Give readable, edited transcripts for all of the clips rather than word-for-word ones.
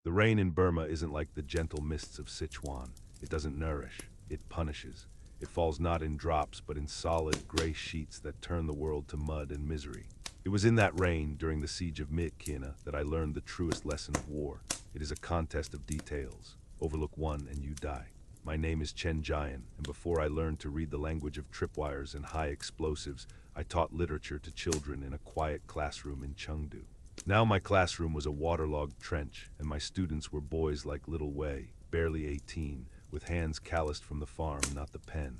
The rain in Burma isn't like the gentle mists of Sichuan. It doesn't nourish, it punishes. It falls not in drops, but in solid, gray sheets that turn the world to mud and misery. It was in that rain, during the Siege of Myitkyina, that I learned the truest lesson of war. It is a contest of details. Overlook one and you die. My name is Chen Jian, and before I learned to read the language of tripwires and high explosives, I taught literature to children in a quiet classroom in Chengdu. Now my classroom was a waterlogged trench, and my students were boys like little Wei, barely 18, with hands calloused from the farm, not the pen.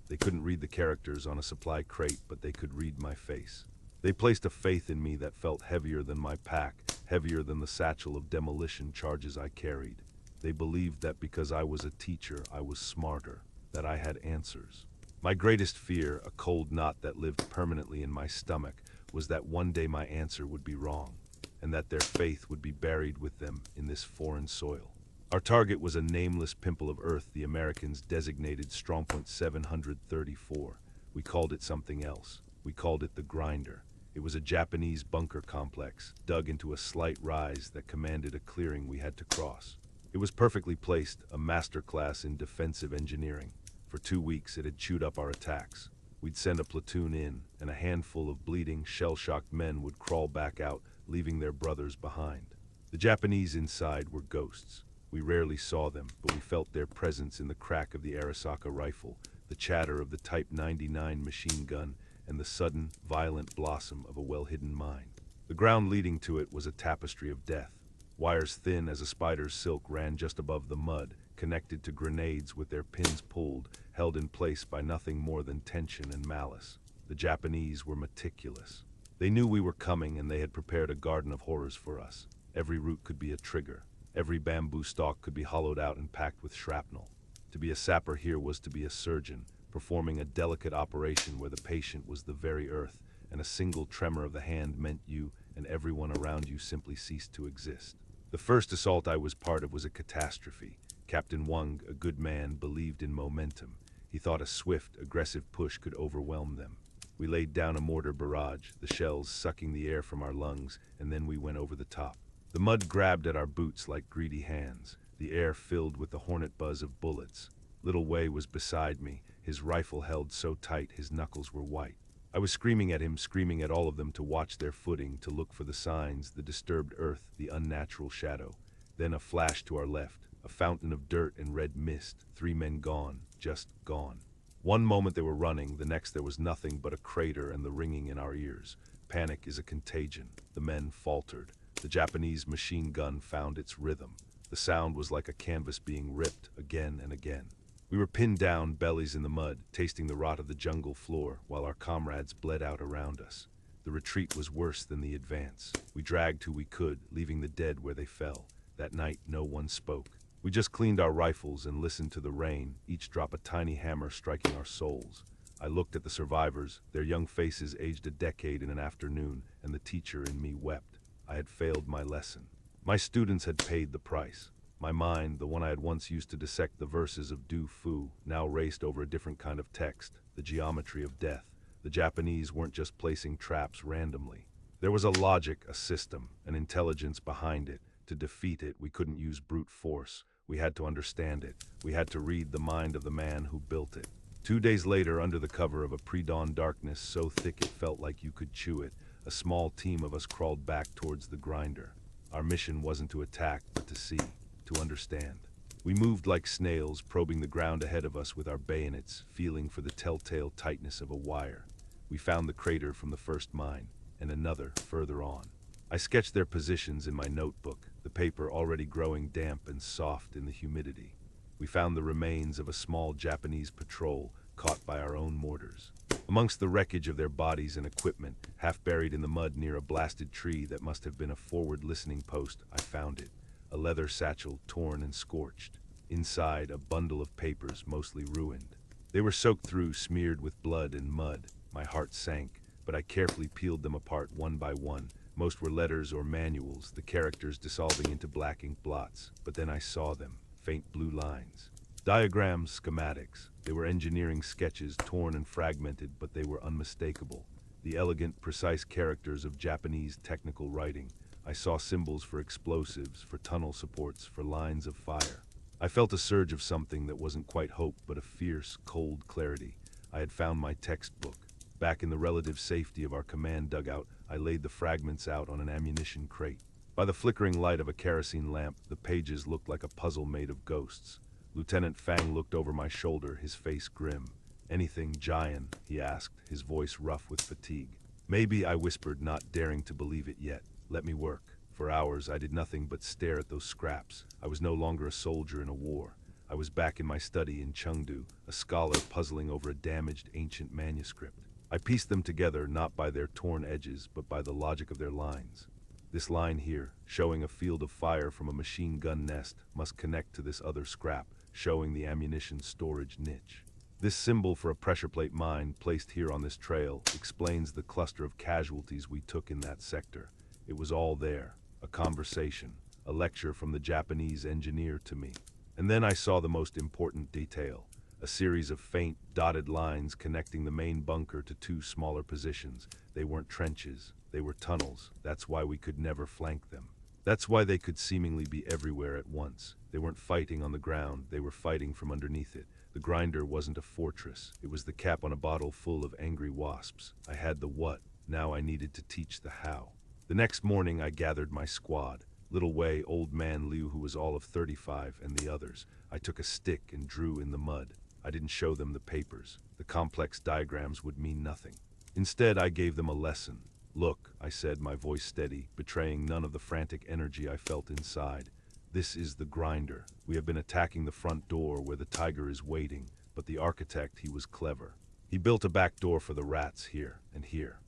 They couldn't read the characters on a supply crate, but they could read my face. They placed a faith in me that felt heavier than my pack, heavier than the satchel of demolition charges I carried. They believed that because I was a teacher, I was smarter, that I had answers. My greatest fear, a cold knot that lived permanently in my stomach, was that one day my answer would be wrong, and that their faith would be buried with them in this foreign soil. Our target was a nameless pimple of earth the Americans designated Strongpoint 734. We called it something else. We called it the Grinder. It was a Japanese bunker complex, dug into a slight rise that commanded a clearing we had to cross. It was perfectly placed, a masterclass in defensive engineering. For 2 weeks it had chewed up our attacks. We'd send a platoon in, and a handful of bleeding, shell-shocked men would crawl back out, leaving their brothers behind. The Japanese inside were ghosts. We rarely saw them, but we felt their presence in the crack of the Arisaka rifle, the chatter of the Type 99 machine gun, and the sudden, violent blossom of a well-hidden mine. The ground leading to it was a tapestry of death. Wires thin as a spider's silk ran just above the mud, connected to grenades with their pins pulled, held in place by nothing more than tension and malice. The Japanese were meticulous. They knew we were coming, and they had prepared a garden of horrors for us. Every root could be a trigger. Every bamboo stalk could be hollowed out and packed with shrapnel. To be a sapper here was to be a surgeon, performing a delicate operation where the patient was the very earth, and a single tremor of the hand meant you and everyone around you simply ceased to exist. The first assault I was part of was a catastrophe. Captain Wang, a good man, believed in momentum. He thought a swift, aggressive push could overwhelm them. We laid down a mortar barrage, the shells sucking the air from our lungs, and then we went over the top. The mud grabbed at our boots like greedy hands, the air filled with the hornet buzz of bullets. Little Wei was beside me, his rifle held so tight his knuckles were white. I was screaming at him, screaming at all of them to watch their footing, to look for the signs, the disturbed earth, the unnatural shadow. Then a flash to our left, a fountain of dirt and red mist, 3 men gone, just gone. One moment they were running, the next there was nothing but a crater and the ringing in our ears. Panic is a contagion. The men faltered. The Japanese machine gun found its rhythm. The sound was like a canvas being ripped again and again. We were pinned down, bellies in the mud, tasting the rot of the jungle floor, while our comrades bled out around us. The retreat was worse than the advance. We dragged who we could, leaving the dead where they fell. That night, no one spoke. We just cleaned our rifles and listened to the rain, each drop a tiny hammer striking our souls. I looked at the survivors, their young faces aged a decade in an afternoon, and the teacher in me wept. I had failed my lesson. My students had paid the price. My mind, the one I had once used to dissect the verses of Du Fu, now raced over a different kind of text, the geometry of death. The Japanese weren't just placing traps randomly. There was a logic, a system, an intelligence behind it. To defeat it, we couldn't use brute force. We had to understand it. We had to read the mind of the man who built it. 2 days later, under the cover of a pre-dawn darkness so thick it felt like you could chew it, a small team of us crawled back towards the Grinder. Our mission wasn't to attack, but to see, to understand. We moved like snails, probing the ground ahead of us with our bayonets, feeling for the telltale tightness of a wire. We found the crater from the first mine, and another further on. I sketched their positions in my notebook, the paper already growing damp and soft in the humidity. We found the remains of a small Japanese patrol caught by our own mortars. Amongst the wreckage of their bodies and equipment, half buried in the mud near a blasted tree that must have been a forward listening post, I found it. A leather satchel torn and scorched. Inside, a bundle of papers, mostly ruined. They were soaked through, smeared with blood and mud. My heart sank, but I carefully peeled them apart one by one. Most were letters or manuals, the characters dissolving into black ink blots. But then I saw them, faint blue lines. Diagrams, schematics. They were engineering sketches, torn and fragmented, but they were unmistakable. The elegant, precise characters of Japanese technical writing, I saw symbols for explosives, for tunnel supports, for lines of fire. I felt a surge of something that wasn't quite hope, but a fierce, cold clarity. I had found my textbook. Back in the relative safety of our command dugout, I laid the fragments out on an ammunition crate. By the flickering light of a kerosene lamp, the pages looked like a puzzle made of ghosts. Lieutenant Fang looked over my shoulder, his face grim. "Anything, Jian?" he asked, his voice rough with fatigue. "Maybe," I whispered, not daring to believe it yet. "Let me work." For hours, I did nothing but stare at those scraps. I was no longer a soldier in a war. I was back in my study in Chengdu, a scholar puzzling over a damaged ancient manuscript. I pieced them together not by their torn edges, but by the logic of their lines. This line here, showing a field of fire from a machine gun nest, must connect to this other scrap, showing the ammunition storage niche. This symbol for a pressure plate mine, placed here on this trail, explains the cluster of casualties we took in that sector. It was all there. A conversation, a lecture from the Japanese engineer to me. And then I saw the most important detail, a series of faint, dotted lines connecting the main bunker to two smaller positions. They weren't trenches, they were tunnels. That's why we could never flank them. That's why they could seemingly be everywhere at once. They weren't fighting on the ground, they were fighting from underneath it. The grinder wasn't a fortress, it was the cap on a bottle full of angry wasps. I had the what, now I needed to teach the how. The next morning I gathered my squad. Little Wei, Old Man Liu, who was all of 35, and the others. I took a stick and drew in the mud. I didn't show them the papers. The complex diagrams would mean nothing. Instead, I gave them a lesson. "Look," I said, my voice steady, betraying none of the frantic energy I felt inside. "This is the grinder. We have been attacking the front door where the tiger is waiting, but the architect, he was clever. He built a back door for the rats here and here."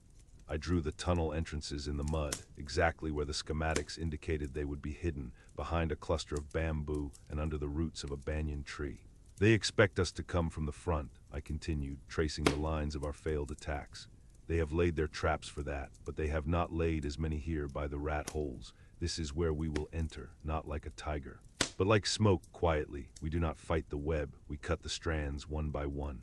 I drew the tunnel entrances in the mud, exactly where the schematics indicated they would be hidden, behind a cluster of bamboo and under the roots of a banyan tree. "They expect us to come from the front," I continued, tracing the lines of our failed attacks. "They have laid their traps for that, but they have not laid as many here by the rat holes. This is where we will enter, not like a tiger, but like smoke, quietly. We do not fight the web, we cut the strands one by one."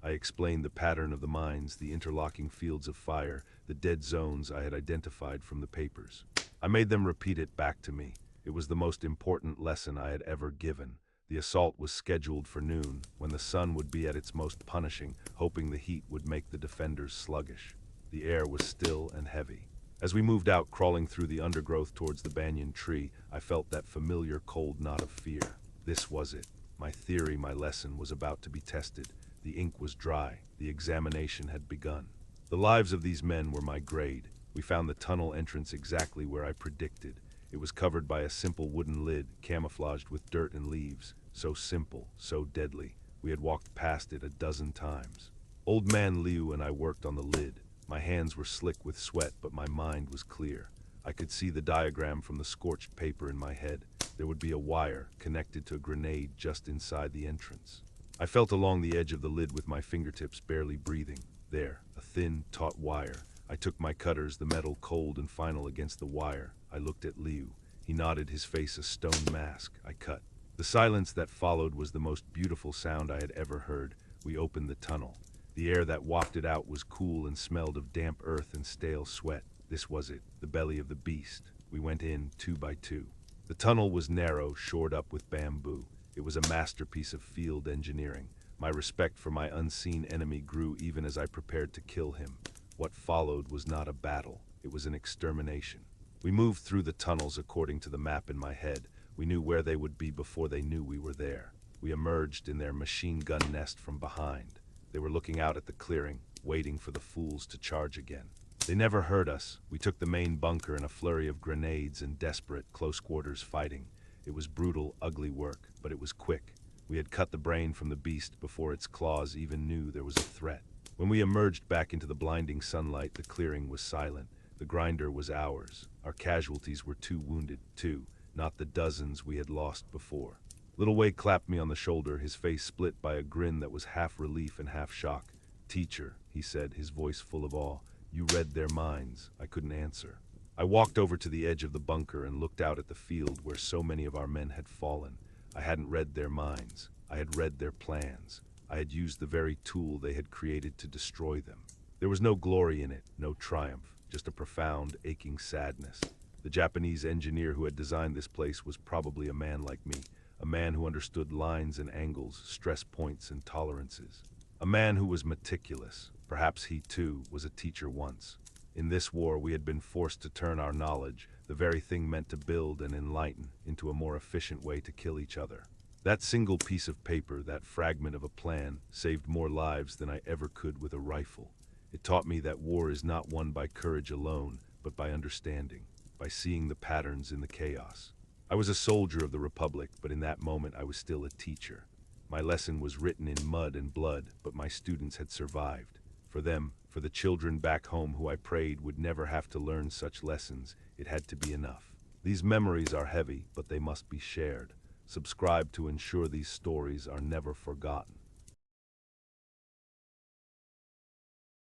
I explained the pattern of the mines, the interlocking fields of fire, the dead zones I had identified from the papers. I made them repeat it back to me. It was the most important lesson I had ever given. The assault was scheduled for noon, when the sun would be at its most punishing, hoping the heat would make the defenders sluggish. The air was still and heavy. As we moved out, crawling through the undergrowth towards the banyan tree, I felt that familiar cold knot of fear. This was it. My theory, my lesson, was about to be tested. The ink was dry. The examination had begun. The lives of these men were my grade. We found the tunnel entrance exactly where I predicted. It was covered by a simple wooden lid, camouflaged with dirt and leaves. So simple, so deadly. We had walked past it a dozen times. Old Man Liu and I worked on the lid. My hands were slick with sweat, but my mind was clear. I could see the diagram from the scorched paper in my head. There would be a wire connected to a grenade just inside the entrance. I felt along the edge of the lid with my fingertips barely breathing. There, a thin, taut wire. I took my cutters, the metal cold and final against the wire. I looked at Liu. He nodded, his face a stone mask. I cut. The silence that followed was the most beautiful sound I had ever heard. We opened the tunnel. The air that wafted out was cool and smelled of damp earth and stale sweat. This was it, the belly of the beast. We went in 2 by 2. The tunnel was narrow, shored up with bamboo. It was a masterpiece of field engineering. My respect for my unseen enemy grew even as I prepared to kill him. What followed was not a battle. It was an extermination. We moved through the tunnels according to the map in my head. We knew where they would be before they knew we were there. We emerged in their machine gun nest from behind. They were looking out at the clearing, waiting for the fools to charge again. They never heard us. We took the main bunker in a flurry of grenades and desperate, close-quarters fighting. It was brutal, ugly work, but it was quick. We had cut the brain from the beast before its claws even knew there was a threat. When we emerged back into the blinding sunlight, the clearing was silent. The grinder was ours. Our casualties were 2 wounded, 2, not the dozens we had lost before. Little Wei clapped me on the shoulder, his face split by a grin that was half relief and half shock. "Teacher," he said, his voice full of awe, "you read their minds." I couldn't answer. I walked over to the edge of the bunker and looked out at the field where so many of our men had fallen. I hadn't read their minds. I had read their plans. I had used the very tool they had created to destroy them. There was no glory in it, no triumph, just a profound, aching sadness. The Japanese engineer who had designed this place was probably a man like me, a man who understood lines and angles, stress points and tolerances. A man who was meticulous. Perhaps he, too, was a teacher once. In this war, we had been forced to turn our knowledge, the very thing meant to build and enlighten, into a more efficient way to kill each other. That single piece of paper, that fragment of a plan, saved more lives than I ever could with a rifle. It taught me that war is not won by courage alone, but by understanding, by seeing the patterns in the chaos. I was a soldier of the Republic, but in that moment I was still a teacher. My lesson was written in mud and blood, but my students had survived. For them, for the children back home who I prayed would never have to learn such lessons, it had to be enough. These memories are heavy, but they must be shared. Subscribe to ensure these stories are never forgotten.